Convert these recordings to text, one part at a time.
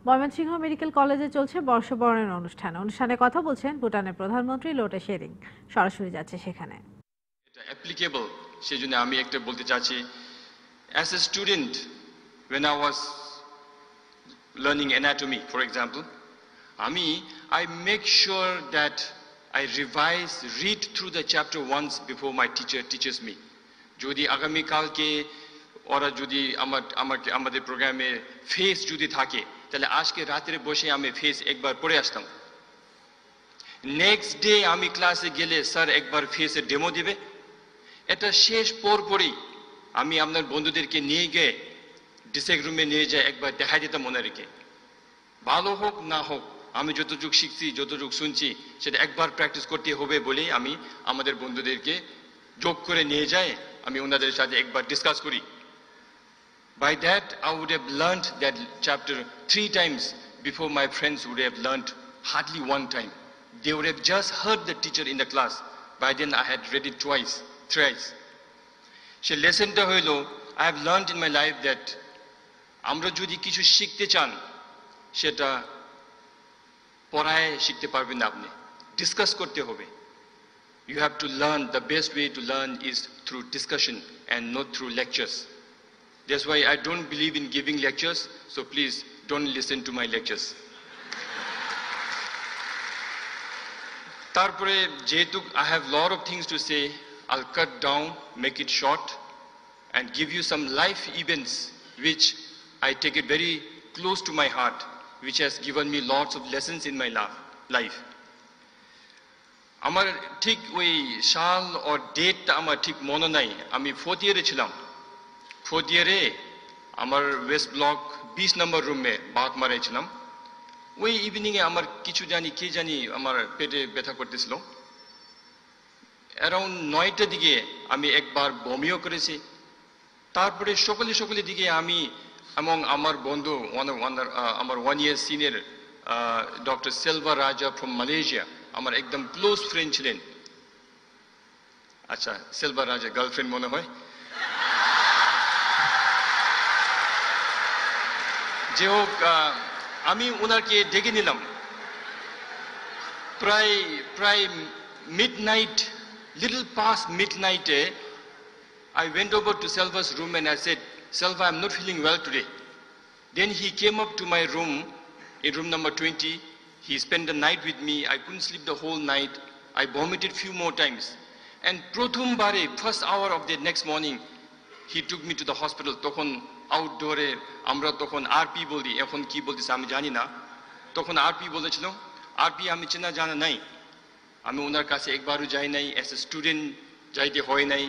Mymensingh medical কলেজে চলছে বর্ষবরণের অনুষ্ঠানে কথা বলছেন ভুটানের প্রধানমন্ত্রী লোটে শেরিং। সরাসরি যাচ্ছে সেখানে। এটা অ্যাপ্লিকেবল সেজন্য আমি একটা বলতে চাচ্ছি, as a student when I was learning anatomy for example, I make sure that I read through the chapter once before my teacher teaches me. যদি আগামী কালকে ওরা যদি আমাদের প্রোগ্রামে ফেস যদি থাকে তাহলে আজকে রাতে বসে আমি ফেস একবার পড়ে আসতাম। নেক্সট ডে আমি ক্লাসে গেলে স্যার একবার ফেসের ডেমো দিবে। এটা শেষ পরই আমি আপনার বন্ধুদেরকে নিয়ে গিয়ে ডিসেক রুমে নিয়ে যাই, একবার দেখা দিতাম ওনাদেরকে। ভালো হোক না হোক আমি যতটুকু শিখছি যতটুকু শুনছি সেটা একবার প্র্যাকটিস করতে হবে বলেই আমি আমাদের বন্ধুদেরকে যোগ করে নিয়ে যাই, আমি ওনাদের সাথে একবার ডিসকাস করি। By that, I would have learned that chapter 3 times before my friends would have learned hardly one time. They would have just heard the teacher in the class. By then, I had read it thrice. So lesson ta hoilo, I have learned in my life that আমরা যদি কিছু শিখতে চান সেটা পড়ায় শিখতে পারবেন না, আপনি ডিসকাস করতে হবে। You have to learn, the best way to learn is through discussion and not through lectures. That's why I don't believe in giving lectures, so please don't listen to my lectures. Tarpore, jehetu I have lot of things to say, I'll cut down, make it short, and give you some life events which I take it very close to my heart, which has given me lots of lessons in my life. আমার ঠিক ওই সাল ও ডেটটা আমার ঠিক মনে নাই। আমি 4th ইয়ারে ছিলাম। 4th ইয়ারে আমার ওয়েস্ট ব্লক 20 নম্বর রুমে বাত মারাইছিলাম। ওই ইভিনিংয়ে আমার কিছু কে জানি আমার পেটে ব্যথা করতেছিল। অ্যারাউন্ড 9টার দিকে আমি একবার বমিও করেছি। তারপরে সকালে দিকে আমি এবং আমার বন্ধু আমার 1 year সিনিয়র ডক্টর সেলভা রাজা ফ্রম মালয়েশিয়া, আমার একদম ক্লোজ ফ্রেন্ড ছিলেন। আচ্ছা, সেলভা রাজা গার্লফ্রেন্ড মনে হয়। যে হোক, আমি ওনাকে ডেকে নিলাম। প্রায় midnight, little past midnight, I went over to Selva's room and I said, Selva, I'm not feeling well today. Then he came up to my room, in room number 20. He spent the night with me. I couldn't sleep the whole night. I vomited few more times. And prothambare, first hour of the next morning, he took me to the hospital. Tokhon outdoor amra tokhon RP boli, ekhon ki bolteche ami jani na. Tokhon RP bolechilo. RP ami chena jana nai. Ami onar kache ekbaru jai nai, as a student jaite hoy nai,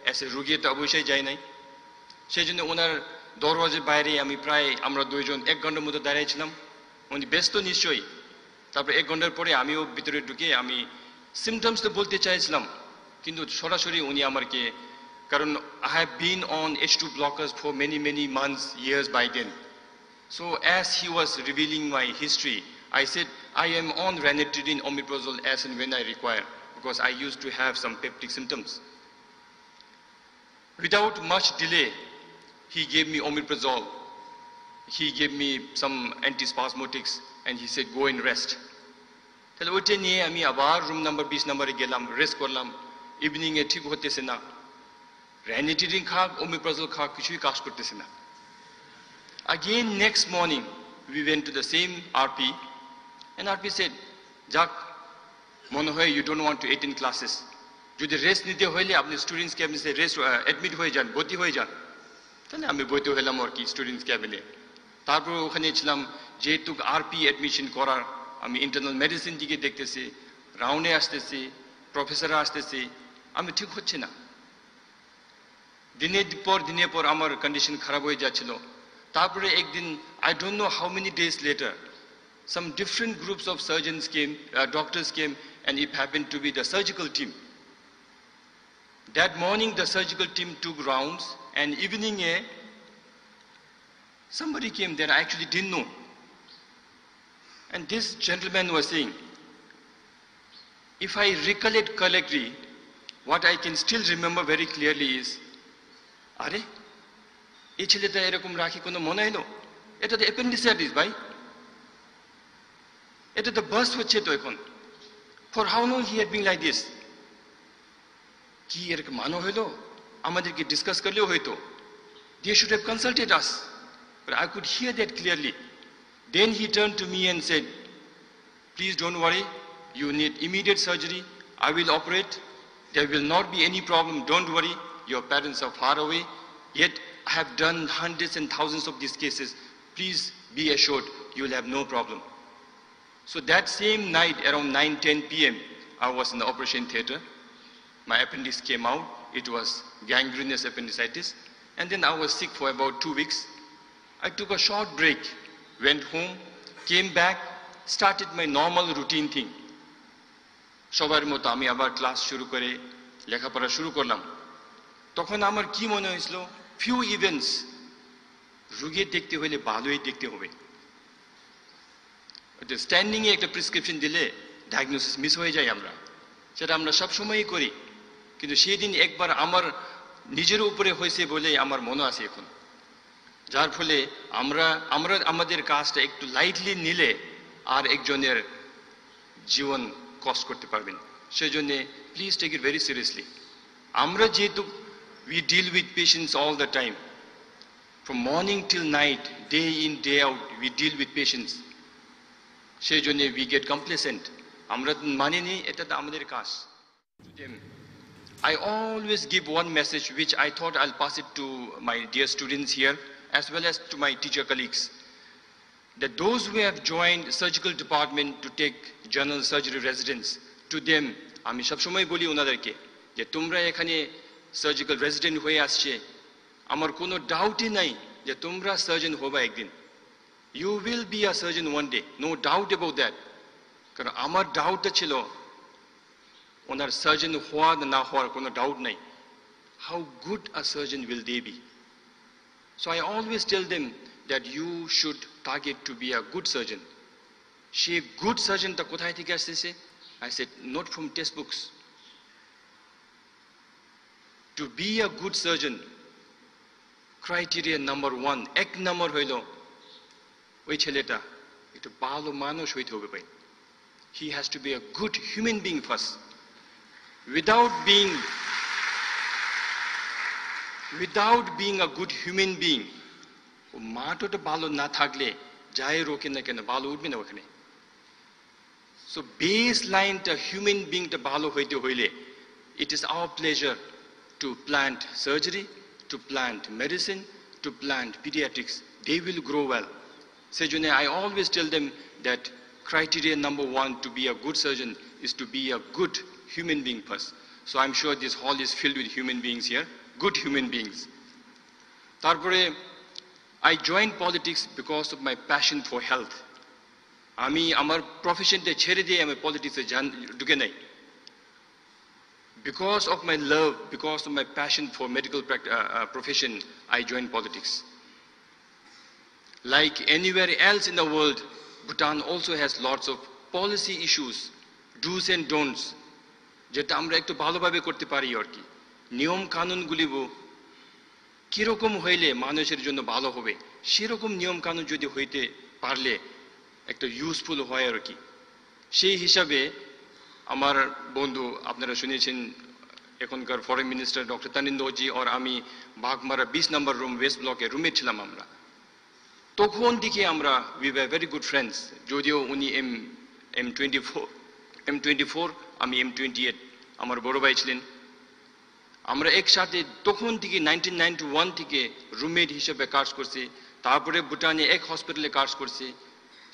as a rugi to obosshoi jai nai. সেজন্য ওনার দরওয়াজার বাইরে আমি আমরা দুইজন 1 ঘন্টার মতো দাঁড়িয়েছিলাম। উনি ব্যস্ত নিশ্চয়ই। তারপর 1 ঘন্টার পরে আমিও ভিতরে ঢুকে আমি সিমটমস তো বলতে চাইছিলাম, কিন্তু সরাসরি উনি আমাকে, কারণ I have been on H2 blockers for many months, years by then. So as he was revealing my history, I said I am on ranitidine, omeprazole as and when I require, because I used to have some peptic symptoms. Without much delay, he gave me omeprazole. He gave me some antispasmodics and he said go and rest. তাহলে ওইটা নিয়ে আমি আবার room number 20 নম্বরে গেলাম, rest করলাম। Evening এ ঠিক হতেছে না, ranitidine খাক omeprazole খাক কিছুই কাজ করতেছে না। Again next morning we went to the same RP and RP said, যাক মনে হয় you don't want to attend classes. যদি রেস্ট নিতে হইলে আপনি স্টুডেন্টস ক্যাবিনে রেস্ট অ্যাডমিট হয়ে যান, ভর্তি হয়ে যান। তাহলে আমি ভর্তি হলাম আর কি স্টুডেন্টস ক্যাবিনে। তারপর ওখানে ছিলাম, যেহেতু আরপি অ্যাডমিশন করার, আমি ইন্টারনাল মেডিসিন দিকে দেখতেছি, রাউন্ডে আসতেছি, প্রফেসররা আসতেছি, আমি ঠিক হচ্ছে না। দিনের পর আমার কন্ডিশন খারাপ হয়ে যাচ্ছিল। তারপরে একদিন, I don't know how many days later, some different groups of surgeons came, doctors came, and it happened to be the surgical team. That morning the surgical team took rounds, and evening somebody came there I actually didn't know. And this gentleman was saying, if I recollect correctly, what I can still remember very clearly is, এই ছেলেটা এরকম রাখি কোনো মনে হলো, এটা তো appendicitis ভাই, এটা তো বাস হচ্ছে তো এখন। For how long he had been like this? কি এরকম মানো হইলো? আমাদেরকে ডিসকাস করলেও হইতো। They should have consulted us. But I could hear that clearly. Then he turned to me and said, please don't worry, you need immediate surgery. I will operate. There will not be any problem. Don't worry. Your parents are far away. Yet I have done hundreds and thousands of these cases. Please be assured you will have no problem. So that same night around 9:10 p.m. I was in the operation theater. My appendix came out. It was gangrenous appendicitis. And then I was sick for about 2 weeks. I took a short break, went home, came back, started my normal routine thing. সবার মতো আমি আবার class শুরু করে লেখাপড়া শুরু করলাম। তখন আমার কি মনে হয়েছিল, ফিউ ইভেন্টস, রোগী দেখতে হলে ভালোই দেখতে হবে। স্ট্যান্ডিং এ একটা প্রেসক্রিপশন দিলে ডায়াগনোসিস মিস হয়ে যায়, আমরা সেটা আমরা সবসময়ই করি। কিন্তু সেই দিন একবার আমার নিজের উপরে হয়েছে বলে আমার মনে আছে এখন, যার ফলে আমরা আমাদের কাজটা একটু লাইটলি নিলে আর একজনের জীবন কষ্ট করতে পারবেন। সেই জন্য please take it very seriously. আমরা যেহেতু we deal with patients all the time, from morning till night, day in day out we deal with patients, সেই জন্য উই গেট কমপ্লেসেন্ট। আমরা মানিনি, এটা তো আমাদের কাজ। I always give one message which I thought I'll pass it to my dear students here as well as to my teacher colleagues, that those who have joined surgical department to take general surgery residence, to them আমি সবসময় বলি ওনাদেরকে যে তোমরা এখানে surgical resident হয়ে আসছে, আমার কোনো ডাউটই নাই যে তোমরা সার্জন হবে একদিন। You will be a surgeon one day, no doubt about that. কারণ আমার ডাউটটা ছিল ওনার সার্জন হওয়া না হওয়ার কোনো ডাউট নাই। How good a surgeon will they be? So I always tell them that you should target to be a good surgeon. সে good সার্জনটা কোথায় থেকে আসতেছে? I said, not from textbooks. To be a good surgeon, criteria number 1, এক নম্বর হইল ওই ছেলেটা একটু ভালো মানুষ হইতে হবে ভাই। He has to be a good human being first. Without being a good human being, ও মাটোটা ভালো না থাকলে যাই রোকে না কেন ভালো উঠবে না ওখানে। So baseline to human being to bhalo hoite hoile, it is our pleasure to plant surgery, to plant medicine, to plant pediatrics. They will grow well. Sejone, I always tell them that criteria number 1 to be a good surgeon is to be a good human being first. So I'm sure this hall is filled with human beings here, good human beings. Tarpore, I joined politics because of my passion for health. আমি আমার প্রফেশনটা ছেড়ে দিয়ে আমি পলিটিক্সে ঢুকে নাই। Because of my love, because of my passion for medical profession, I joined politics. Like anywhere else in the world, Bhutan also has lots of policy issues, do's and don'ts, যেটা আমরা একটু ভালোভাবে করতে পারি আর কি। নিয়ম কানুনগুলি কিরকম হইলে মানুষের জন্য ভালো হবে, সেরকম নিয়ম কানুন যদি হইতে পারলে একটা ইউজফুল হয় আর কি। সেই হিসাবে আমার বন্ধু, আপনারা শুনেছেন এখনকার ফরেন মিনিস্টার ডক্টর তানিন্দজি আর আমি বাঘমারা 20 নম্বর রুম ওয়েস্ট ব্লকে রুমে ছিলাম আমরা। তখন দিকে আমরা we were very good friends, যদিও উনি M24, আমি M28, আমার বড় ভাই ছিলেন। আমরা একসাথে তখন থেকে 1991 থেকে রুমমেট হিসেবে কাজ করছি। তারপরে ভুটানে এক হসপিটালে কাজ করছি।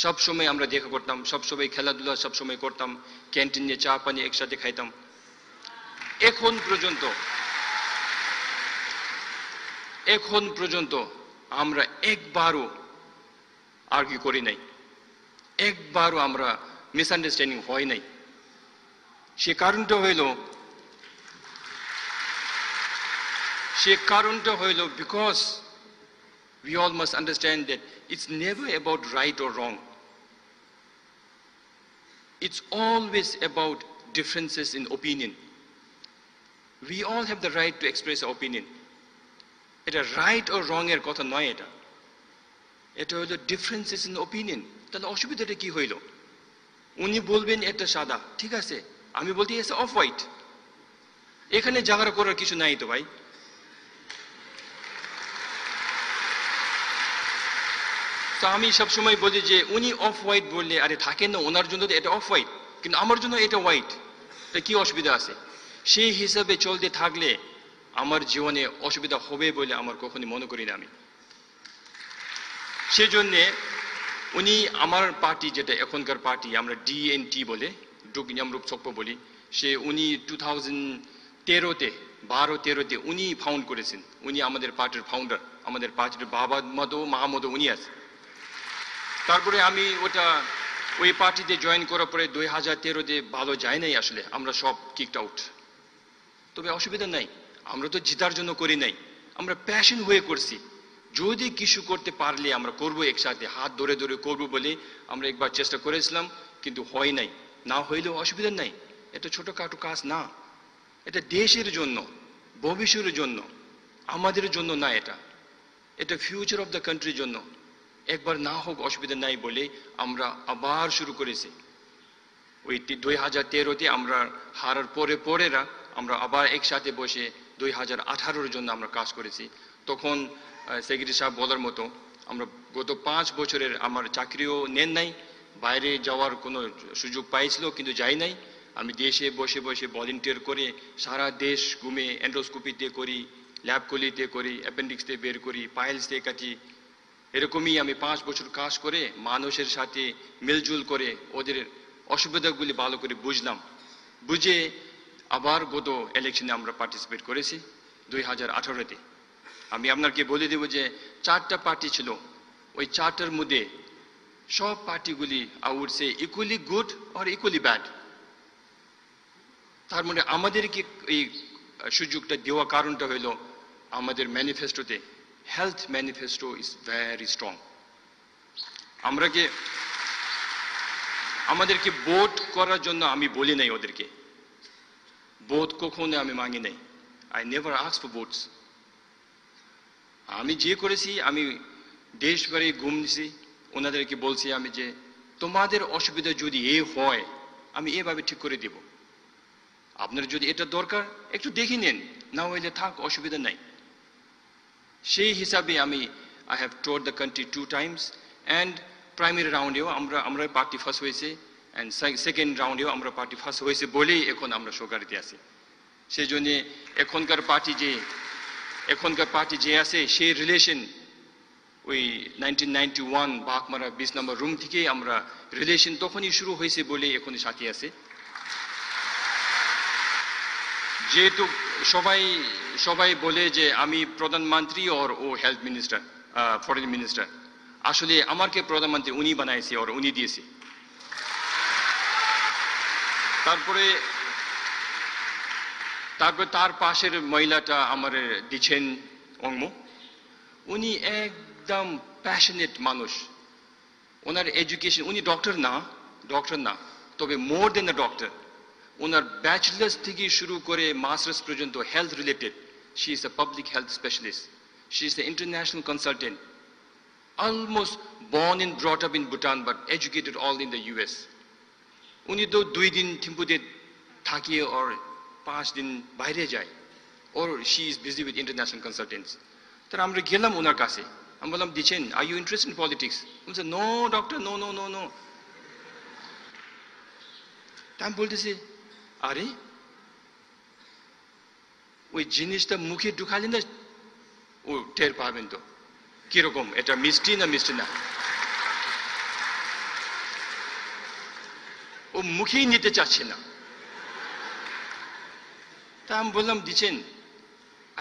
সব সময় আমরা দেখা করতাম, সব সময় খেলাধুলা সব সময় করতাম, ক্যান্টিনে চা পানি একসাথে খাইতাম। এখন পর্যন্ত আমরা একবারও আর্গিউ করি নাই, একবারও আমরা মিসআন্ডারস্ট্যান্ডিং হয় নাই। সে কারণটা হইল because we all must understand that it's never about right or wrong. It's always about differences in opinion. We all have the right to express our opinion. It's right or wrong er kotha noy eta. Eta holo differences in opinion. Tale oshubidhata ki hoilo? উনি বলবেন এটা সাদা, ঠিক আছে, আমি বলতে এসে off white. এখানে ঝগড়া করার কিছু নাই তো ভাই। তো আমি সবসময় বলি যে উনি অফ হোয়াইট বললে আরে থাকেন না, ওনার জন্য তো এটা অফ হোয়াইট, কিন্তু আমার জন্য এটা হোয়াইট, তা কি অসুবিধা আছে? সেই হিসাবে চলতে থাকলে আমার জীবনে অসুবিধা হবে বলে আমার কখনই মনে করি না আমি। সেজন্যে উনি আমার পার্টি, যেটা এখনকার পার্টি আমরা ডিএনটি বলে, ডুক নিয়ামরূপ চক্র বলি, সে উনি 2013-তে 12-13-তে উনি ফাউন্ড করেছেন। উনি আমাদের পার্টির ফাউন্ডার, আমাদের পার্টির বাবা মাহমুদ উনি আছে। তারপরে আমি ওই পার্টিতে জয়েন করার পরে 2013-তে ভালো যায় নাই, আসলে আমরা সব কিকড আউট। তবে অসুবিধা নাই, আমরা তো জিতার জন্য করি নাই, আমরা প্যাশন হয়ে করছি। যদি কিছু করতে পারলে আমরা করব, একসাথে হাত ধরে ধরে করব বলে আমরা একবার চেষ্টা করেছিলাম, কিন্তু হয় নাই। না হইলেও অসুবিধা নাই, এটা ছোটখাটো কাজ না, এটা দেশের জন্য, ভবিষ্যতের জন্য, আমাদের জন্য না, এটা ফিউচার অফ দ্য কান্ট্রির জন্য। একবার না হোক অসুবিধা নাই বলে আমরা আবার শুরু করেছি। ওই 2013-তে আমরা হারার পরেরা আমরা আবার একসাথে বসে 2018-র জন্য আমরা কাজ করেছি। তখন সেক্রেটারি সাহেব বলার মতো আমরা গত 5 বছরের আমার চাকরিও নেন নাই, বাইরে যাওয়ার কোনো সুযোগ পাইছিল কিন্তু যাই নাই। আমি দেশে বসে বসে ভলেন্টিয়ার করে সারা দেশ ঘুমে এন্ডোস্কোপিতে করি, ল্যাবকলিতে করি, অ্যাপেন্ডিক্সতে বের করি, পাইলসতে কাটি। এরকমই আমি 5 বছর কাজ করে মানুষের সাথে মিলজুল করে ওদের অসুবিধাগুলি ভালো করে বুঝলাম। বুঝে আবার গত ইলেকশনে আমরা পার্টিসিপেট করেছি 2018-তে। আমি আপনাকে বলে দেব যে 4টা পার্টি ছিল, ওই 4টার মধ্যে সব পার্টিগুলি I would say equally good or equally bad. তার মানে আমাদেরকে এই সুযোগটা দেওয়া কারণটা হলো আমাদের ম্যানিফেস্টোতে health manifesto is very strong. আমাদেরকে ভোট করার জন্য আমি বলি নাই ওদেরকে, ভোট কখনো আমি মাঙি নাই, I never ask for votes. আমি যে করেছি, আমি দেশবারে ঘুমছি, ওনাদেরকে বলছি আমি যে তোমাদের অসুবিধা যদি হয় আমি এভাবে ঠিক করে দেব, আপনার যদি এটা দরকার একটু দেখে নেন, না হইলে থাক, অসুবিধা নাই। সেই হিসাবে I have toured the country 2 times, and primary রাউন্ডেও আমরা পার্টি ফার্স্ট হয়েছে, অ্যান্ড সেকেন্ড রাউন্ডেও আমরা পার্টি ফার্স্ট হয়েছে বলেই এখন আমরা সরকারিতে আছি। সেই জন্য এখনকার পার্টি যে আছে সেই রিলেশন ওই 1991 বাঘমারা 20 নম্বর রুম থেকে আমরা রিলেশন তখনই শুরু হয়েছে বলে এখনই সাথে আছে। যেহেতু সবাই বলে যে আমি প্রধানমন্ত্রী ও হেলথ মিনিস্টার, ফরেন মিনিস্টার, আসলে আমাকে প্রধানমন্ত্রী উনি বানাইছে আর উনি দিয়েছে। তারপরে তার পাশের মহিলাটা আমার দিচ্ছেন অংমো, উনি একদম প্যাশনেট মানুষ। ওনার এডুকেশন, উনি ডক্টর না, তবে মোর দেন আ ডক্টর। ওনার ব্যাচেলার্স থেকে শুরু করে মাস্টার্স পর্যন্ত health related. She is a public health specialist, she is the international consultant, almost born and brought up in Bhutan but educated all in the US. উনি তো 2 দিন থিম্পুতে থাকিয়ে or 5 দিন বাইরে যায়, or she is busy with international consultants. তো আমরা গেলাম ওনার কাছে, আমি বললাম দিচ্ছেন are you interested in politics? বলছে no doctor, no no no no. তা আমি বলতেছি আরে ওই জিনিসটা মুখে ঢুকালে না ও টের পাবেন তো কিরকম, এটা মিষ্টি না মিষ্টি না, ও মুখেই নিতে চাচ্ছে না। তা আমি বললাম দিচ্ছেন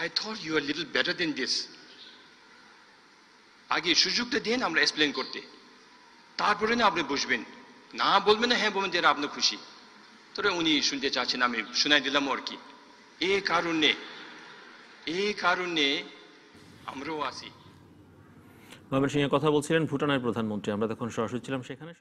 I thought you are little better than this, আগে সুযোগটা দেন আমরা এক্সপ্লেন করতে, তারপরে না আপনি বুঝবেন, না বলবেন না হ্যাঁ বলবেন যে আপনার খুশি। তবে উনি শুনতে চাচ্ছেন, আমি শোনাই দিলাম আর কি। এই কারণে আমরাও আসি। ময়মনসিংহে কথা বলছিলেন ভুটানের প্রধানমন্ত্রী। আমরা তখন সরাসরি ছিলাম সেখানে।